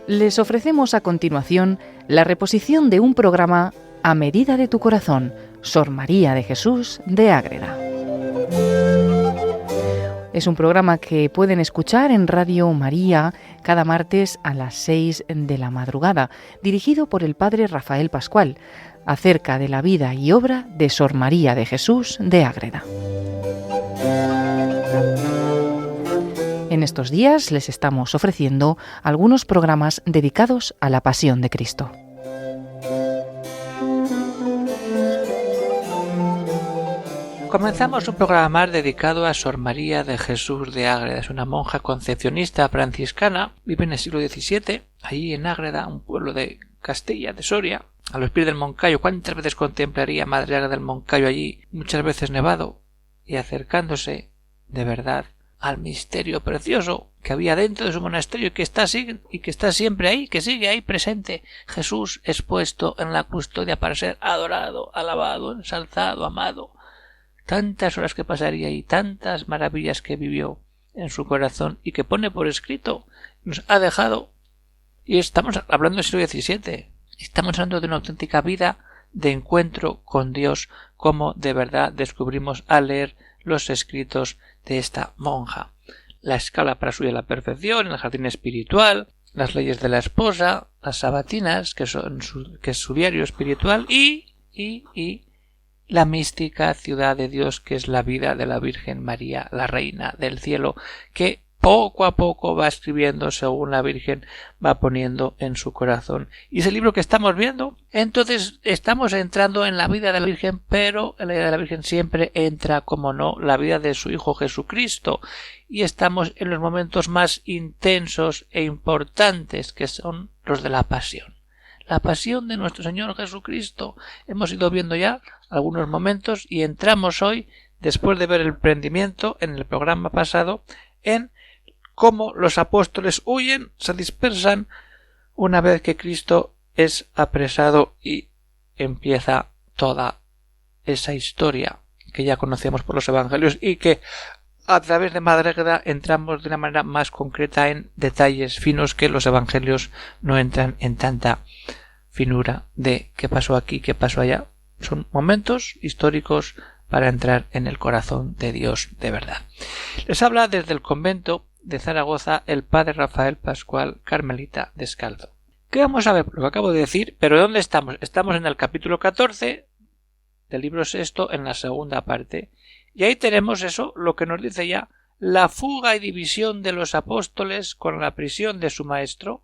Les ofrecemos a continuación la reposición de un programa A medida de tu corazón, Sor María de Jesús de Ágreda. Es un programa que pueden escuchar en Radio María cada martes a las 6 de la madrugada, dirigido por el Padre Rafael Pascual, acerca de la vida y obra de Sor María de Jesús de Ágreda. En estos días les estamos ofreciendo algunos programas dedicados a la Pasión de Cristo. Comenzamos un programa más dedicado a Sor María de Jesús de Ágreda. Es una monja concepcionista franciscana, vive en el siglo XVII, allí en Ágreda, un pueblo de Castilla, de Soria, a los pies del Moncayo. ¿Cuántas veces contemplaría Madre Ágreda del Moncayo allí, muchas veces nevado, y acercándose de verdad al misterio precioso que había dentro de su monasterio y que está siempre ahí, que sigue ahí presente? Jesús expuesto en la custodia para ser adorado, alabado, ensalzado, amado. Tantas horas que pasaría ahí, tantas maravillas que vivió en su corazón y que pone por escrito, nos ha dejado. Y estamos hablando del siglo XVII. Estamos hablando de una auténtica vida de encuentro con Dios, como de verdad descubrimos al leer los escritos de esta monja. La escala para subir a la perfección, el jardín espiritual, las leyes de la esposa, las sabatinas, que es su diario espiritual, y la mística ciudad de Dios, que es la vida de la Virgen María, la Reina del Cielo, que poco a poco va escribiendo según la Virgen va poniendo en su corazón. Y ese libro que estamos viendo, entonces estamos entrando en la vida de la Virgen, pero en la vida de la Virgen siempre entra, como no, la vida de su Hijo Jesucristo. Y estamos en los momentos más intensos e importantes, que son los de la pasión. La pasión de nuestro Señor Jesucristo. Hemos ido viendo ya algunos momentos y entramos hoy, después de ver el prendimiento en el programa pasado, en cómo los apóstoles huyen, se dispersan una vez que Cristo es apresado y empieza toda esa historia que ya conocemos por los evangelios y que a través de Madre Ágreda entramos de una manera más concreta en detalles finos que los evangelios no entran en tanta finura de qué pasó aquí, qué pasó allá. Son momentos históricos para entrar en el corazón de Dios de verdad. Les habla desde el convento de Zaragoza el Padre Rafael Pascual, carmelita descalzo. ¿Qué vamos a ver? Lo que acabo de decir, pero ¿dónde estamos? Estamos en el capítulo 14 del libro sexto, en la segunda parte, y ahí tenemos eso, lo que nos dice ya, la fuga y división de los apóstoles con la prisión de su maestro,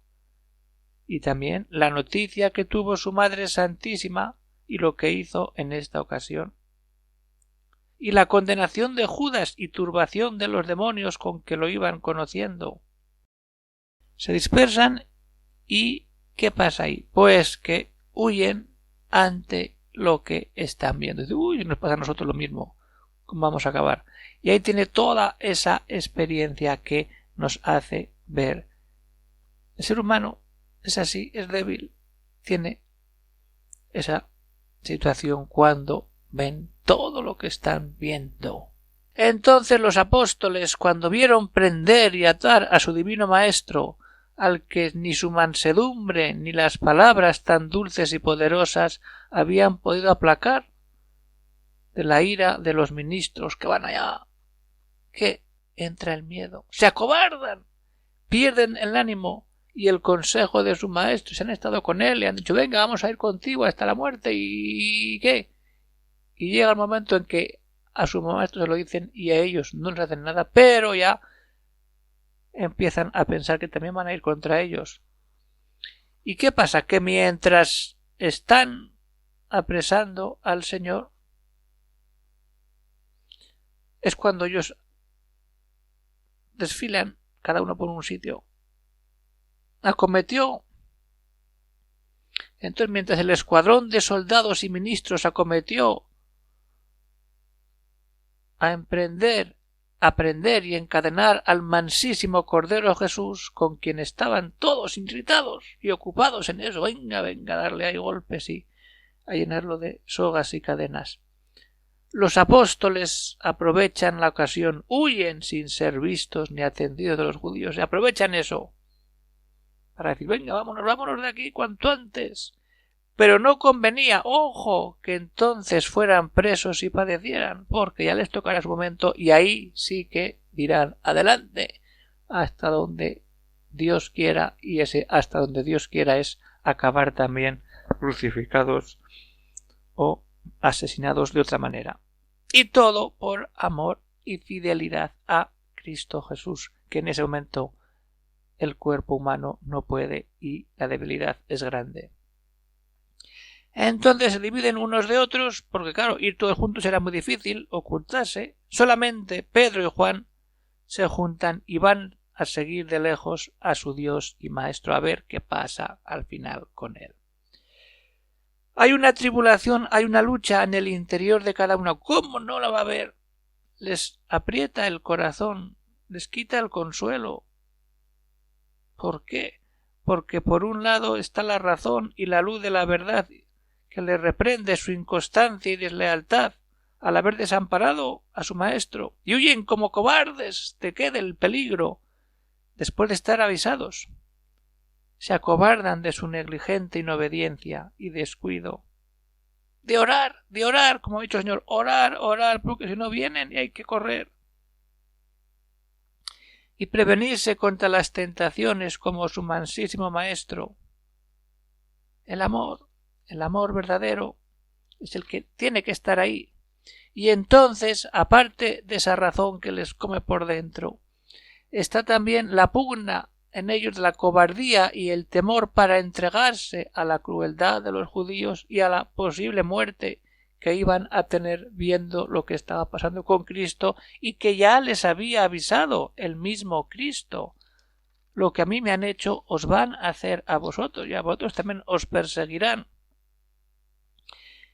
y también la noticia que tuvo su Madre Santísima y lo que hizo en esta ocasión, y la condenación de Judas y turbación de los demonios con que lo iban conociendo. Se dispersan y ¿qué pasa ahí? Pues que huyen ante lo que están viendo. Dicen, uy, nos pasa a nosotros lo mismo. ¿Cómo vamos a acabar? Y ahí tiene toda esa experiencia que nos hace ver. El ser humano es así, es débil, tiene esa situación cuando ven todo lo que están viendo. Entonces los apóstoles, cuando vieron prender y atar a su divino maestro, al que ni su mansedumbre ni las palabras tan dulces y poderosas habían podido aplacar, de la ira de los ministros que van allá, que entra el miedo, se acobardan, pierden el ánimo y el consejo de su maestro, se han estado con él, le han dicho, venga, vamos a ir contigo hasta la muerte, ¿y qué? Y llega el momento en que a su maestro se lo dicen y a ellos no les hacen nada, pero ya empiezan a pensar que también van a ir contra ellos. ¿Y qué pasa? Que mientras están apresando al Señor, es cuando ellos desfilan, cada uno por un sitio. Acometió. Entonces, mientras el escuadrón de soldados y ministros acometió a emprender, aprender y encadenar al mansísimo Cordero Jesús, con quien estaban todos irritados y ocupados en eso, venga, a darle ahí golpes y a llenarlo de sogas y cadenas. Los apóstoles aprovechan la ocasión, huyen sin ser vistos ni atendidos de los judíos, y aprovechan eso. para decir, venga, vámonos de aquí cuanto antes. Pero no convenía, ojo, que entonces fueran presos y padecieran, porque ya les tocará su momento y ahí sí que dirán, adelante, hasta donde Dios quiera, y ese hasta donde Dios quiera es acabar también crucificados o asesinados de otra manera. Y todo por amor y fidelidad a Cristo Jesús, que en ese momento el cuerpo humano no puede y la debilidad es grande. Entonces se dividen unos de otros, porque claro, ir todos juntos era muy difícil, ocultarse. Solamente Pedro y Juan se juntan y van a seguir de lejos a su Dios y Maestro a ver qué pasa al final con él. Hay una tribulación, hay una lucha en el interior de cada uno. ¿Cómo no la va a haber? Les aprieta el corazón, les quita el consuelo. ¿Por qué? Porque por un lado está la razón y la luz de la verdad, que le reprende su inconstancia y deslealtad al haber desamparado a su maestro, y huyen como cobardes de qué del peligro, después de estar avisados. Se acobardan de su negligente inobediencia y descuido. De orar, como ha dicho el Señor, orar, porque si no vienen y hay que correr. Y prevenirse contra las tentaciones como su mansísimo maestro. El amor verdadero es el que tiene que estar ahí. Y entonces, aparte de esa razón que les come por dentro, está también la pugna en ellos de la cobardía y el temor para entregarse a la crueldad de los judíos y a la posible muerte que iban a tener viendo lo que estaba pasando con Cristo y que ya les había avisado el mismo Cristo. Lo que a mí me han hecho os van a hacer a vosotros y a vosotros también os perseguirán.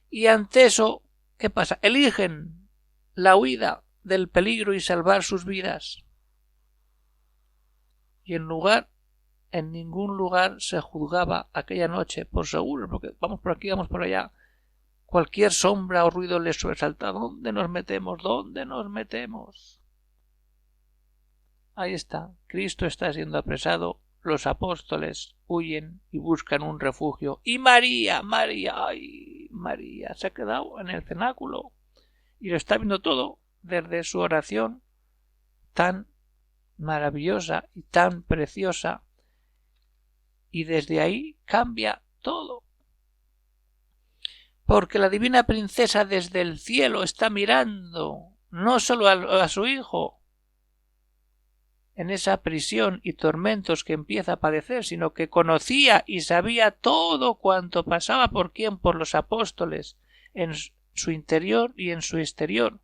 Y ante eso, ¿qué pasa? Eligen la huida del peligro y salvar sus vidas. Y en ningún lugar se juzgaba aquella noche por seguro, porque vamos por aquí, vamos por allá. Cualquier sombra o ruido les sobresalta. ¿Dónde nos metemos? ¿Dónde nos metemos? Ahí está. Cristo está siendo apresado. Los apóstoles huyen y buscan un refugio. Y María, ay, María se ha quedado en el cenáculo y lo está viendo todo desde su oración tan maravillosa y tan preciosa, y desde ahí cambia todo. Porque la divina princesa desde el cielo está mirando no solo a su hijo en esa prisión y tormentos que empieza a padecer, sino que conocía y sabía todo cuanto pasaba por los apóstoles, en su interior y en su exterior,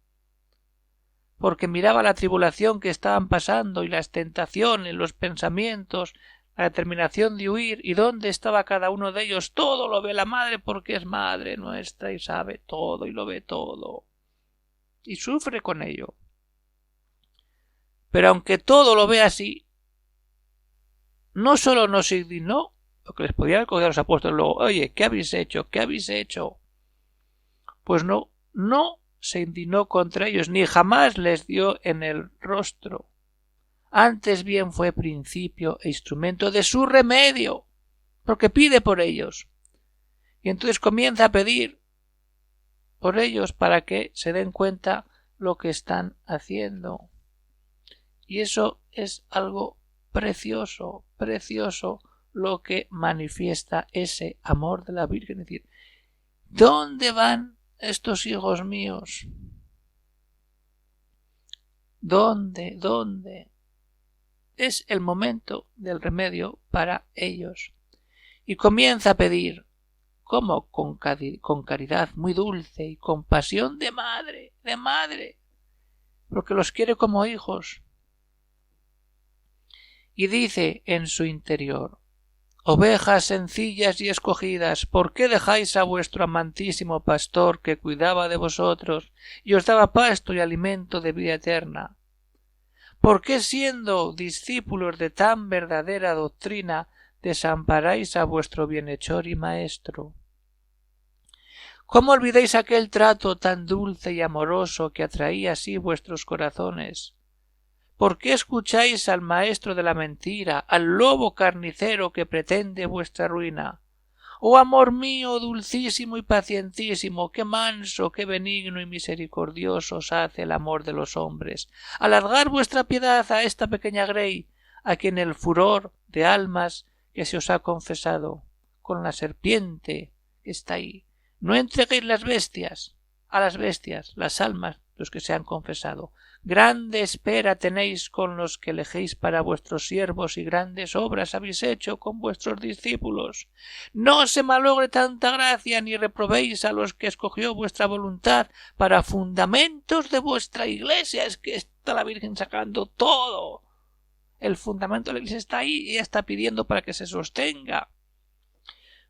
porque miraba la tribulación que estaban pasando y las tentaciones, los pensamientos, la determinación de huir y dónde estaba cada uno de ellos. Todo lo ve la Madre porque es Madre nuestra y sabe todo y lo ve todo y sufre con ello. Pero aunque todo lo ve así, no solo no se indignó, lo que les podía haber cogido a los apóstoles luego, oye, ¿qué habéis hecho? ¿Qué habéis hecho? Pues no se indignó contra ellos, ni jamás les dio en el rostro. Antes bien fue principio e instrumento de su remedio, porque pide por ellos. Y entonces comienza a pedir por ellos para que se den cuenta lo que están haciendo. Y eso es algo precioso, precioso, lo que manifiesta ese amor de la Virgen. Es decir, ¿dónde van estos hijos míos? ¿Dónde? Es el momento del remedio para ellos. Y comienza a pedir, como con caridad muy dulce y compasión de madre, porque los quiere como hijos. Y dice en su interior, ovejas sencillas y escogidas, ¿por qué dejáis a vuestro amantísimo pastor que cuidaba de vosotros y os daba pasto y alimento de vida eterna? ¿Por qué, siendo discípulos de tan verdadera doctrina, desamparáis a vuestro bienhechor y maestro? ¿Cómo olvidáis aquel trato tan dulce y amoroso que atraía así vuestros corazones? ¿Por qué escucháis al maestro de la mentira, al lobo carnicero que pretende vuestra ruina? Oh amor mío, dulcísimo y pacientísimo, qué manso, qué benigno y misericordioso os hace el amor de los hombres. Alargar vuestra piedad a esta pequeña grey, a quien el furor de almas que se os ha confesado, con la serpiente que está ahí. No entreguéis a las bestias, las almas, los que se han confesado. Grande espera tenéis con los que elegéis para vuestros siervos y grandes obras habéis hecho con vuestros discípulos. No se malogre tanta gracia ni reprobéis a los que escogió vuestra voluntad para fundamentos de vuestra iglesia. Es que está la Virgen sacando todo. El fundamento de la iglesia está ahí y ella está pidiendo para que se sostenga.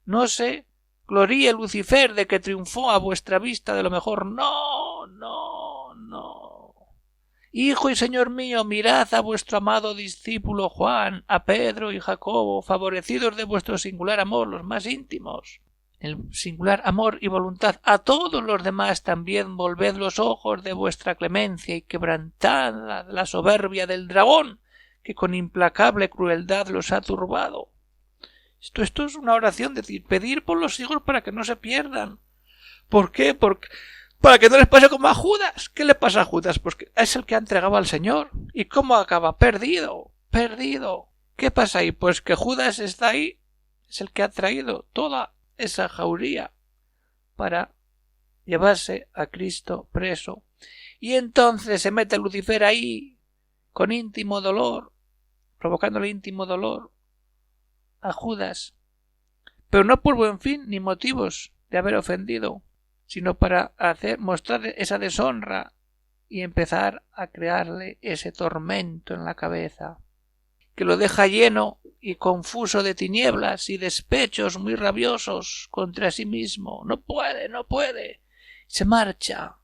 No se gloríe Lucifer de que triunfó a vuestra vista de lo mejor. No, no, no. Hijo y Señor mío, mirad a vuestro amado discípulo Juan, a Pedro y Jacobo, favorecidos de vuestro singular amor, los más íntimos. El singular amor y voluntad a todos los demás también volved los ojos de vuestra clemencia y quebrantad la soberbia del dragón, que con implacable crueldad los ha turbado. Esto es una oración, decir, pedir por los hijos para que no se pierdan. ¿Por qué? Para que no les pase como a Judas. ¿Qué le pasa a Judas? Pues que es el que ha entregado al Señor. ¿Y cómo acaba? Perdido. ¿Qué pasa ahí? Pues que Judas está ahí, es el que ha traído toda esa jauría para llevarse a Cristo preso. Y entonces se mete Lucifer ahí con íntimo dolor, provocándole íntimo dolor a Judas, pero no por buen fin ni motivos de haber ofendido, sino para mostrar esa deshonra y empezar a crearle ese tormento en la cabeza, que lo deja lleno y confuso de tinieblas y despechos muy rabiosos contra sí mismo. No puede. Se marcha.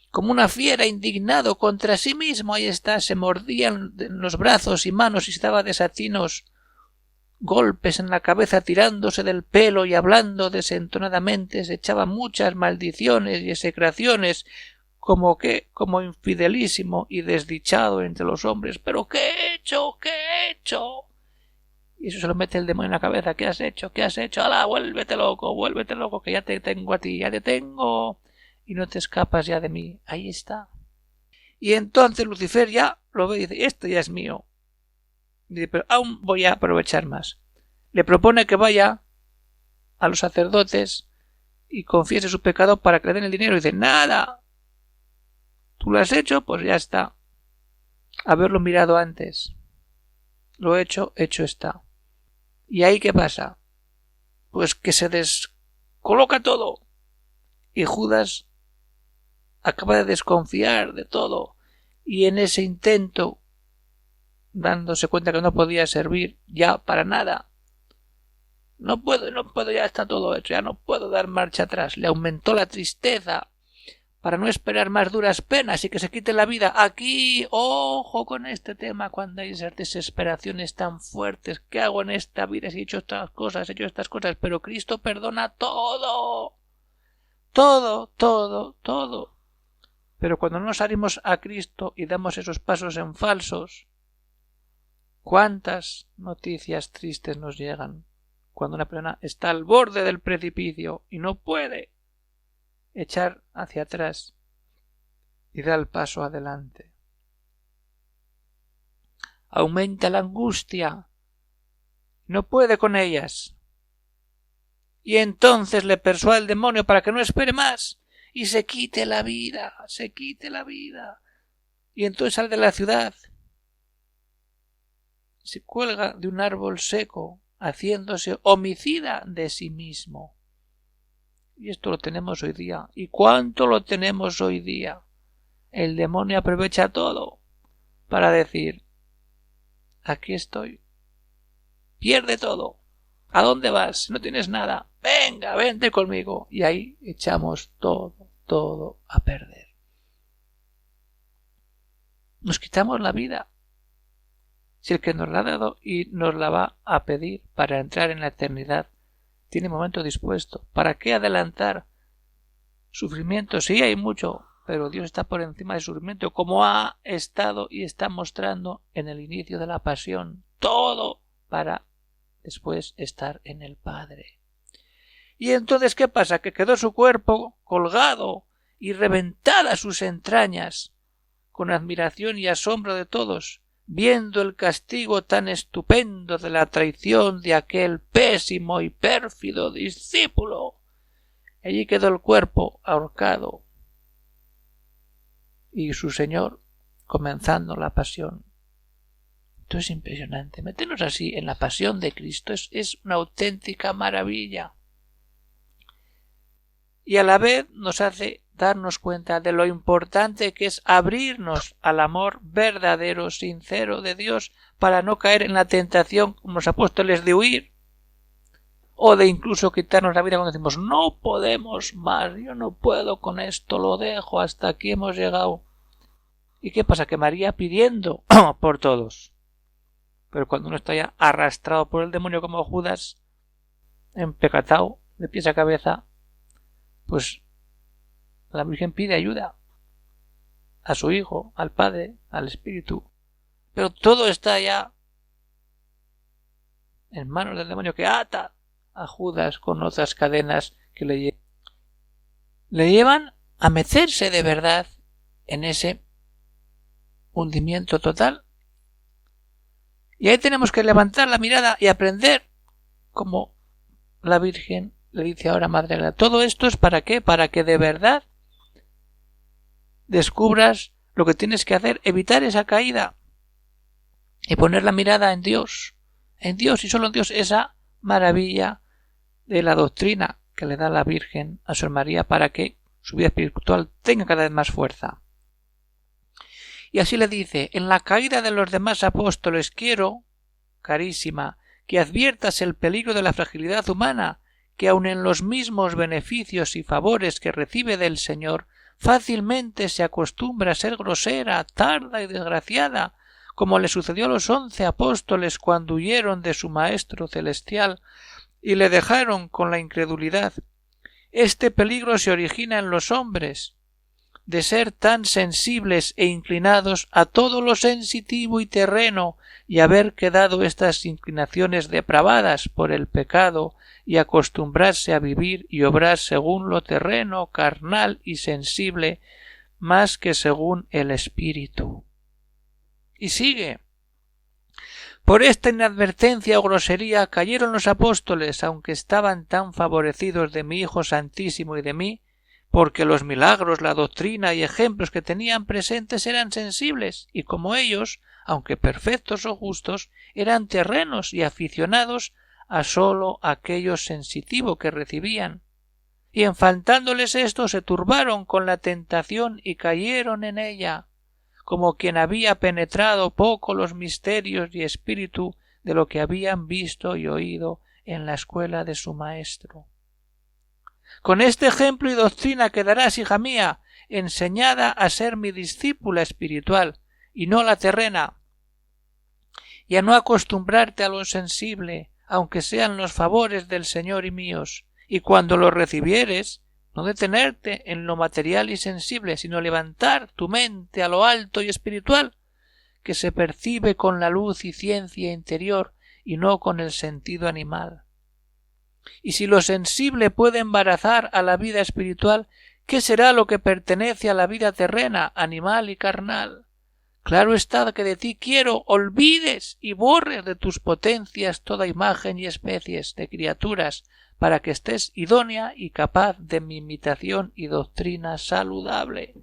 Como una fiera indignado contra sí mismo, ahí está, se mordía en los brazos y manos y se daba desatinos golpes en la cabeza, tirándose del pelo y hablando desentonadamente, se echaba muchas maldiciones y execraciones, como infidelísimo y desdichado entre los hombres. ¿Pero qué he hecho? Y eso se lo mete el demonio en la cabeza. ¿Qué has hecho? ¡Hala, vuélvete loco, que ya te tengo a ti, ya te tengo, y no te escapas ya de mí! Ahí está. Y entonces Lucifer ya lo ve y dice, esto ya es mío. Dice, pero aún voy a aprovechar más. Le propone que vaya a los sacerdotes y confiese su pecado para que le den el dinero. Y dice, nada, tú lo has hecho, pues ya está. Haberlo mirado antes. Lo hecho está. ¿Y ahí qué pasa? Pues que se descoloca todo. Y Judas acaba de desconfiar de todo. Y en ese intento, dándose cuenta que no podía servir ya para nada, no puedo, ya está todo hecho, ya no puedo dar marcha atrás. Le aumentó la tristeza para no esperar más duras penas y que se quite la vida. Aquí, ojo con este tema, cuando hay esas desesperaciones tan fuertes. ¿Qué hago en esta vida si he hecho estas cosas? Pero Cristo perdona todo. Pero cuando no salimos a Cristo y damos esos pasos en falsos, ¿cuántas noticias tristes nos llegan cuando una persona está al borde del precipicio y no puede echar hacia atrás y da el paso adelante? Aumenta la angustia, no puede con ellas, y entonces le persuade el demonio para que no espere más y se quite la vida, y entonces sale de la ciudad, se cuelga de un árbol seco, haciéndose homicida de sí mismo. Y esto lo tenemos hoy día. ¿Y cuánto lo tenemos hoy día? El demonio aprovecha todo para decir, aquí estoy. Pierde todo. ¿A dónde vas? No tienes nada. Venga, vente conmigo. Y ahí echamos todo a perder. Nos quitamos la vida. Si el que nos la ha dado y nos la va a pedir para entrar en la eternidad tiene momento dispuesto, ¿para qué adelantar sufrimiento? Sí, hay mucho, pero Dios está por encima del sufrimiento, como ha estado y está mostrando en el inicio de la pasión. Todo para después estar en el Padre. Y entonces, ¿qué pasa? Que quedó su cuerpo colgado y reventadas sus entrañas, con admiración y asombro de todos, viendo el castigo tan estupendo de la traición de aquel pésimo y pérfido discípulo. Allí quedó el cuerpo ahorcado y su Señor comenzando la pasión. Esto es impresionante. Meternos así en la pasión de Cristo es una auténtica maravilla. Y a la vez nos hace darnos cuenta de lo importante que es abrirnos al amor verdadero, sincero de Dios, para no caer en la tentación, como los apóstoles, de huir o de incluso quitarnos la vida cuando decimos no podemos más, yo no puedo con esto, lo dejo, hasta aquí hemos llegado. ¿Y qué pasa? Que María pidiendo por todos, pero cuando uno está ya arrastrado por el demonio como Judas, empecatado de pies a cabeza, pues la Virgen pide ayuda a su Hijo, al Padre, al Espíritu, pero todo está ya en manos del demonio, que ata a Judas con otras cadenas que le llevan a meterse de verdad en ese hundimiento total. Y ahí tenemos que levantar la mirada y aprender, como la Virgen le dice ahora a Madre Agueda. Todo esto es ¿para qué? Para que de verdad descubras lo que tienes que hacer, evitar esa caída y poner la mirada en Dios y solo en Dios, esa maravilla de la doctrina que le da la Virgen a Sor María para que su vida espiritual tenga cada vez más fuerza. Y así le dice: en la caída de los demás apóstoles quiero, carísima, que adviertas el peligro de la fragilidad humana, que aun en los mismos beneficios y favores que recibe del Señor, fácilmente se acostumbra a ser grosera, tarda y desgraciada, como le sucedió a los 11 apóstoles cuando huyeron de su Maestro celestial y le dejaron con la incredulidad. Este peligro se origina en los hombres, de ser tan sensibles e inclinados a todo lo sensitivo y terreno, y haber quedado estas inclinaciones depravadas por el pecado, y acostumbrarse a vivir y obrar según lo terreno, carnal y sensible, más que según el Espíritu. Y sigue: por esta inadvertencia o grosería cayeron los apóstoles, aunque estaban tan favorecidos de mi Hijo Santísimo y de mí, porque los milagros, la doctrina y ejemplos que tenían presentes eran sensibles, y como ellos, aunque perfectos o justos, eran terrenos y aficionados a sólo aquello sensitivo que recibían. Y en faltándoles esto se turbaron con la tentación y cayeron en ella, como quien había penetrado poco los misterios y espíritu de lo que habían visto y oído en la escuela de su Maestro. Con este ejemplo y doctrina quedarás, hija mía, enseñada a ser mi discípula espiritual, y no la terrena, y a no acostumbrarte a lo sensible, aunque sean los favores del Señor y míos, y cuando los recibieres, no detenerte en lo material y sensible, sino levantar tu mente a lo alto y espiritual, que se percibe con la luz y ciencia interior y no con el sentido animal. Y si lo sensible puede embarazar a la vida espiritual, ¿qué será lo que pertenece a la vida terrena, animal y carnal? Claro está que de ti quiero olvides y borres de tus potencias toda imagen y especies de criaturas, para que estés idónea y capaz de mi imitación y doctrina saludable.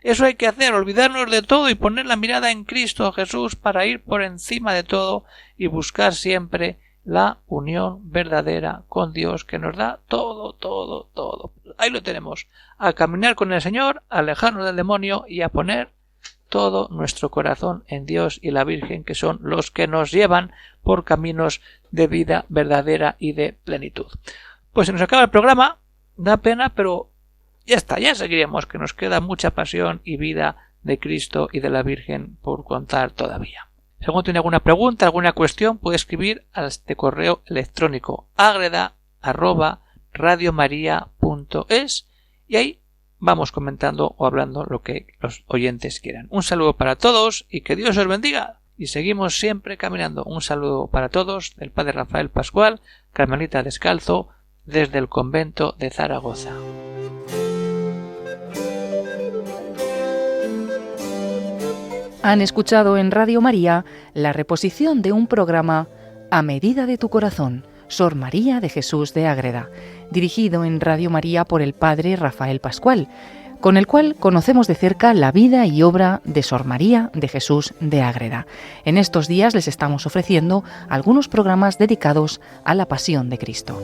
Eso hay que hacer, olvidarnos de todo y poner la mirada en Cristo Jesús para ir por encima de todo y buscar siempre la unión verdadera con Dios, que nos da todo, todo, todo. Ahí lo tenemos, a caminar con el Señor, a alejarnos del demonio y a poner todo nuestro corazón en Dios y la Virgen, que son los que nos llevan por caminos de vida verdadera y de plenitud. Pues se nos acaba el programa, da pena, pero ya está, ya seguiremos, que nos queda mucha pasión y vida de Cristo y de la Virgen por contar todavía. Si alguno tiene alguna pregunta, alguna cuestión, puede escribir a este correo electrónico agreda@radiomaria.es y ahí vamos comentando o hablando lo que los oyentes quieran. Un saludo para todos y que Dios os bendiga. Y seguimos siempre caminando. Un saludo para todos del Padre Rafael Pascual, carmelita descalzo, desde el convento de Zaragoza. Han escuchado en Radio María la reposición de un programa A Medida de tu Corazón, Sor María de Jesús de Ágreda, dirigido en Radio María por el Padre Rafael Pascual, con el cual conocemos de cerca la vida y obra de Sor María de Jesús de Ágreda. En estos días les estamos ofreciendo algunos programas dedicados a la Pasión de Cristo.